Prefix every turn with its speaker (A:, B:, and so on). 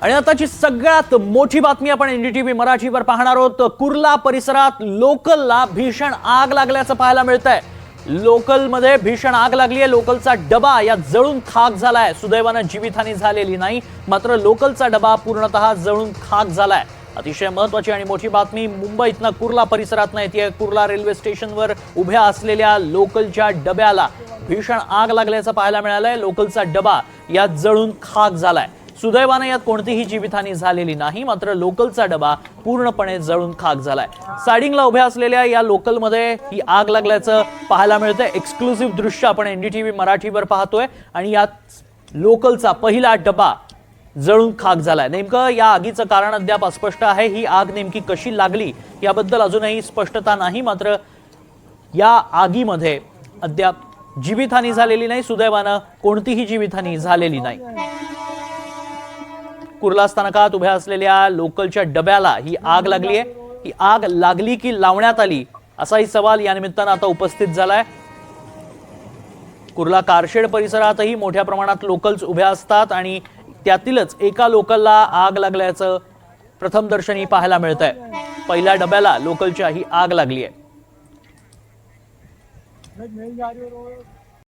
A: आणि आताची सगळ्यात मोठी बातमी आपण एनडीटीव्ही मराठीवर पाहणार आहोत। कुर्ला परिसरात लोकलला भीषण आग लागल्याचं पाहायला मिळतंय। लोकलमध्ये भीषण आग लागली आहे। लोकलचा डबा या जळून खाक झालाय। सुदैवाने जीवितहानी झालेली नाही, मात्र लोकलचा डबा पूर्णतः जळून खाक झालाय। अतिशय महत्त्वाची आणि मोठी बातमी मुंबईतनं कुर्ला परिसरातनं येते। कुर्ला रेल्वे स्टेशनवर उभ्या असलेल्या लोकलच्या डब्याला भीषण आग लागल्याचं पाहायला मिळालंय। लोकलचा डबा या जळून खाक झालाय। सुदैवाने यात कोणतीही जीवितहानी झालेली नाही, मात्र लोकलचा डबा पूर्णपणे जळून खाक झालाय। साइडिंगला उभ्या असलेल्या या लोकलमध्ये ही आग लागल्याचं पाहायला मिळतंय। एक्सक्लुसिव्ह दृश्य आपण एनडीटीव्ही मराठीवर पाहतोय आणि यात लोकलचा पहिला डबा जळून खाक झालाय। नेमकं या आगीचं कारण अद्याप अस्पष्ट आहे। ही आग नेमकी कशी लागली याबद्दल अजूनही स्पष्टता नाही, मात्र या आगीमध्ये अद्याप जीवितहानी झालेली नाही। सुदैवाने कोणतीही जीवितहानी झालेली नाही। कुर्ला स्थानकात उभ्या असलेल्या लोकलच्या डब्याला ही आग लागली आहे। ही आग लागली की लावण्यात आली असाही सवाल या निमित्तानं आता उपस्थित झालाय। कुर्ला कारशेड परिसरातही मोठ्या प्रमाणात लोकल्स उभ्या असतात आणि त्यातीलच एका लोकलला आग लागल्याचं प्रथमदर्शनी पाहायला मिळतंय। पहिल्या डब्याला लोकलच्या ही आग लागली आहे।